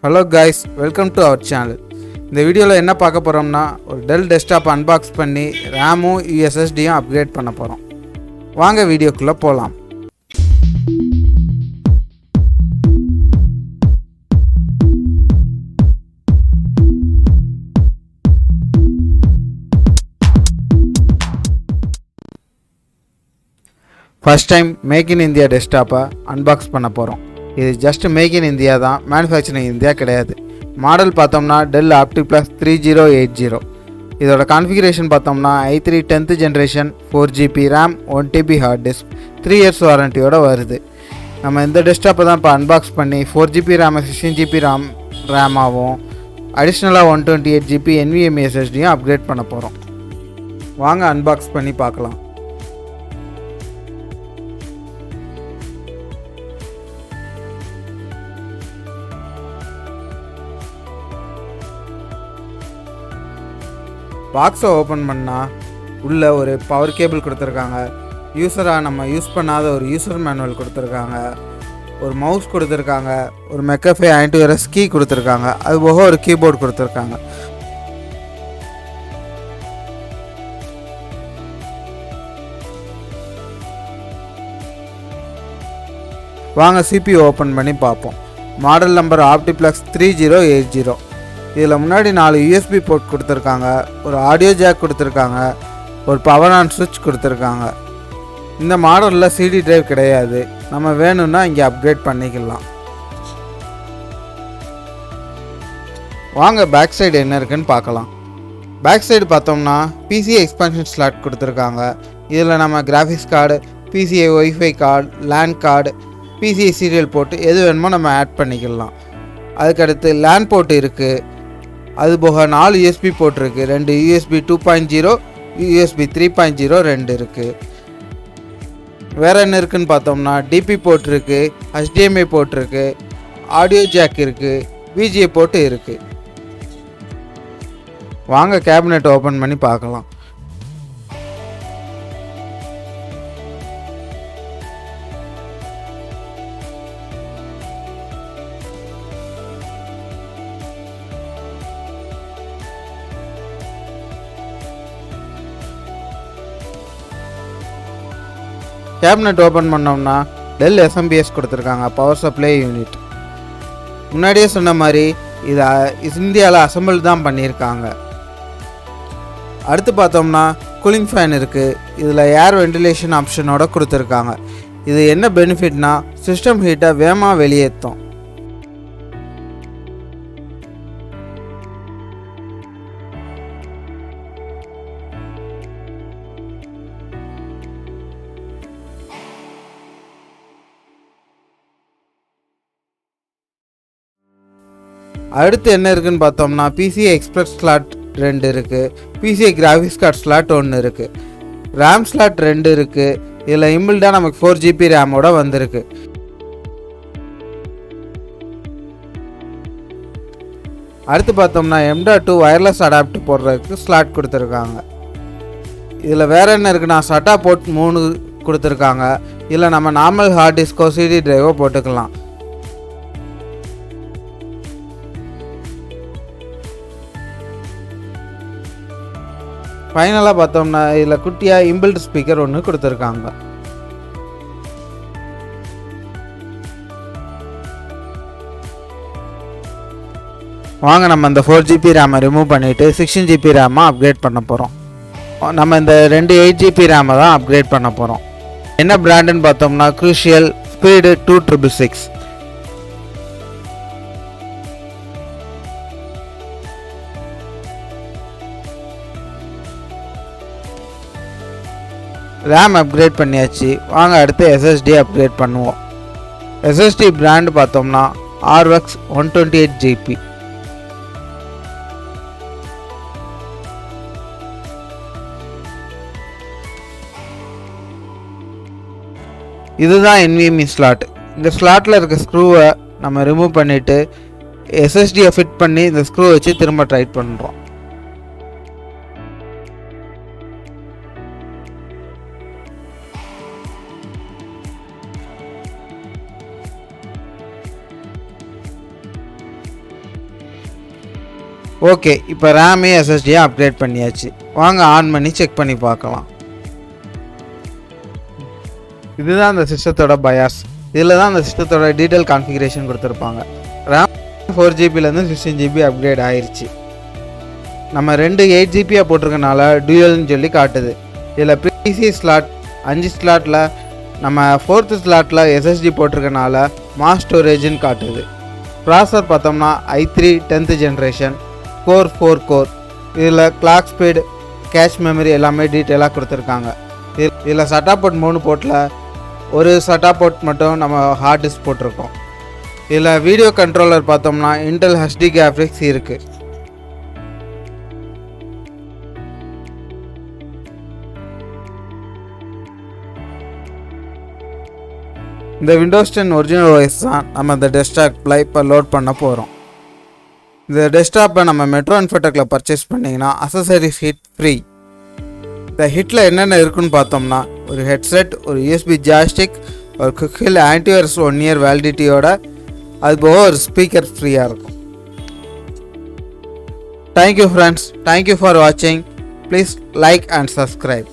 Hello guys, welcome to our channel. இந்த வீடியோவில் என்ன பார்க்க போகிறோம்னா ஒரு டெல் டெஸ்க்டாப் அன்பாக்ஸ் பண்ணி ரேமும் SSDயும் அப்கிரேட் பண்ண போகிறோம். வாங்க வீடியோக்குள்ளே போகலாம். First time make in India டெஸ்க்டாப்பை அன்பாக்ஸ் பண்ண போகிறோம். இது ஜஸ்ட் மேக் இன் இந்தியா தான், மேனுஃபேக்சரிங் இந்தியா கிடையாது. மாடல் பார்த்தோம்னா டெல் ஆப்டிப்ளெக்ஸ் 3080. இதோட கான்ஃபிகரேஷன் பார்த்தோம்னா i3 10th generation 4GB RAM 1TB hard disk 3 years வாரண்டியோட வருது. நம்ம இந்த டெஸ்க்டாப்பை தான் இப்போ அன்பாக்ஸ் பண்ணி 4GB ரேம் 16GB ரேமாகவும் அடிஷ்னலாக 128GB NVMe SSDயும் அப்கிரேட் பண்ண போகிறோம். வாங்க அன்பாக்ஸ் பண்ணி பார்க்கலாம். பாக்ஸை ஓப்பன் பண்ணால் உள்ளே ஒரு பவர் கேபிள் கொடுத்துருக்காங்க. யூஸராக நம்ம யூஸ் பண்ணாத ஒரு யூசர் மேனுவல் கொடுத்துருக்காங்க. ஒரு மவுஸ் கொடுத்துருக்காங்க. ஒரு மெக்கஃபே ஆன்டிவைரஸ் கீ கொடுத்துருக்காங்க. அது போக ஒரு கீபோர்டு கொடுத்துருக்காங்க. வாங்க CPU ஓப்பன் பண்ணி பார்ப்போம். Model number Optiplex 3080. இதில் முன்னாடி 4 USB போர்ட் கொடுத்துருக்காங்க. ஒரு ஆடியோ ஜாக் கொடுத்துருக்காங்க. ஒரு பவர் ஆன் சுவிட்ச் கொடுத்துருக்காங்க. இந்த மாடலில் CD டிரைவ் கிடையாது. நம்ம வேணும்னா இங்கே அப்கிரேட் பண்ணிக்கலாம். வாங்க பேக் சைடு என்ன இருக்குன்னு பார்க்கலாம். பேக் சைடு பார்த்தோம்னா PCI எக்ஸ்பான்ஷன் ஸ்லாட் கொடுத்துருக்காங்க. இதில் நம்ம graphics card, PCI wifi card, LAN card, PCI serial port எது வேணுமோ நம்ம ஆட் பண்ணிக்கலாம். அதுக்கடுத்து லேன் போர்ட் இருக்குது. அது போக 4 USB போர்ட் இருக்குது. 2 USB 2.0, USB 3.0 2 இருக்குது. வேறு என்ன இருக்குதுன்னு பார்த்தோம்னா DP போர்ட் இருக்குது, HDMI போர்ட் இருக்குது, ஆடியோ ஜாக் இருக்குது, VGA போர்ட்டு இருக்குது. வாங்க கேபினெட் ஓப்பன் பண்ணி பார்க்கலாம். கேபினெட் ஓப்பன் பண்ணோம்னா டெல் SMBS கொடுத்துருக்காங்க, பவர் சப்ளை யூனிட். முன்னாடியே சொன்ன மாதிரி இதை இந்தியாவில் அசம்பிள் தான் பண்ணியிருக்காங்க. அடுத்து பார்த்தோம்னா கூலிங் ஃபேன் இருக்குது. இதில் ஏர் வென்டிலேஷன் ஆப்ஷனோட கொடுத்துருக்காங்க. இது என்ன பெனிஃபிட்னா சிஸ்டம் ஹீட்டை வேகமாக வெளியேற்றும். அடுத்து என்ன இருக்குதுன்னு பார்த்தோம்னா PCI எக்ஸ்பிரஸ் ஸ்லாட் 2 இருக்குது. PCI கிராஃபிக்ஸ் கார்டு ஸ்லாட் 1 இருக்குது. ரேம் ஸ்லாட் 2 இருக்குது. இதில் இம்பில்டாக நமக்கு 4GB ரேமோட வந்திருக்கு. அடுத்து பார்த்தோம்னா M.2 வயர்லெஸ் அடாப்டர் போடுறதுக்கு ஸ்லாட் கொடுத்துருக்காங்க. இதில் வேறு என்ன இருக்குன்னா SATA போர்ட் 3 கொடுத்துருக்காங்க. இதில் நம்ம நார்மல் ஹார்ட் டிஸ்கோ CD டிரைவோ போட்டுக்கலாம். ஃபைனலாக பார்த்தோம்னா இதில் குட்டியாக இம்பில்ட் ஸ்பீக்கர் ஒன்று கொடுத்துருக்காங்க. வாங்க நம்ம இந்த 4GB ரேமை ரிமூவ் பண்ணிவிட்டு 16GB ரேமாக அப்கிரேட் பண்ண போகிறோம். நம்ம இந்த 2 8GB ரேமை தான் அப்கிரேட் பண்ண போகிறோம். என்ன பிராண்டுன்னு பார்த்தோம்னா க்ரூஷியல் ஸ்பீடு 2666. ரேம் அப்கிரேட் பண்ணியாச்சு. வாங்க அடுத்து SSD அப்கிரேட் பண்ணுவோம். SSD பிராண்ட் பார்த்தோம்னா RX 128GB. இதுதான் NVMe ஸ்லாட். இந்த ஸ்லாட்டில் இருக்க ஸ்க்ரூவை நம்ம ரிமூவ் பண்ணிவிட்டு SSDயை ஃபிட் பண்ணி இந்த ஸ்க்ரூ வச்சு திரும்ப டைட் பண்ணுறோம். ஓகே, இப்போ ரேமு எஸ்எஸ்டியை அப்கிரேட் பண்ணியாச்சு. வாங்க ஆன் பண்ணி செக் பண்ணி பார்க்கலாம். இதுதான் அந்த சிஸ்டத்தோட பயாஸ். இதில் தான் அந்த சிஸ்டத்தோட டீட்டெயில் கான்ஃபிகரேஷன் கொடுத்துருப்பாங்க. ரேம் 4GB 16GB அப்கிரேட் ஆயிடுச்சு. நம்ம 2 8GB போட்டிருக்கனால டூயல்னு சொல்லி காட்டுது. இதில் பிசி ஸ்லாட் 5 ஸ்லாட்டில் நம்ம 4th ஸ்லாட்டில் எஸ்எஸ்டி போட்டிருக்கனால மாஸ் ஸ்டோரேஜ்னு காட்டுது. ப்ராசஸர் பார்த்தோம்னா i3 10th generation core 4 core. இதில் கிளாக் ஸ்பீடு, கேஷ் மெமரி எல்லாமே டீட்டெயிலாக கொடுத்துருக்காங்க. இதில் சட்டா போர்ட் 3 போர்ட்டில் ஒரு சட்டா போர்ட் மட்டும் நம்ம ஹார்ட் டிஸ்க் போட்டிருக்கோம். இதில் வீடியோ கண்ட்ரோலர் பார்த்தோம்னா இன்டெல் HD கிராஃபிக்ஸ் இருக்குது. இந்த விண்டோஸ் 10 ஒரிஜினல் OS தான் நம்ம இந்த டெஸ்க்டாப்பில் இப்போ லோட் பண்ண போகிறோம். இந்த டெஸ்க்டாப்பை நம்ம மெட்ரோ இன்ஃபோடெக்கில் பர்ச்சேஸ் பண்ணிங்கன்னா அசசரிஸ் ஹிட் ஃப்ரீ. இந்த ஹிட்டில் என்னென்ன இருக்குன்னு பார்த்தோம்னா ஒரு ஹெட்செட், ஒரு USB ஜாய்ஸ்டிக், ஒரு குக்கில் ஆன்டிவைரஸ் 1 year வேலிடிட்டியோட, அது போக ஒரு ஸ்பீக்கர் ஃப்ரீயாக இருக்கும். தேங்க்யூ ஃப்ரெண்ட்ஸ், தேங்க்யூ ஃபார் வாட்சிங். Please like and subscribe.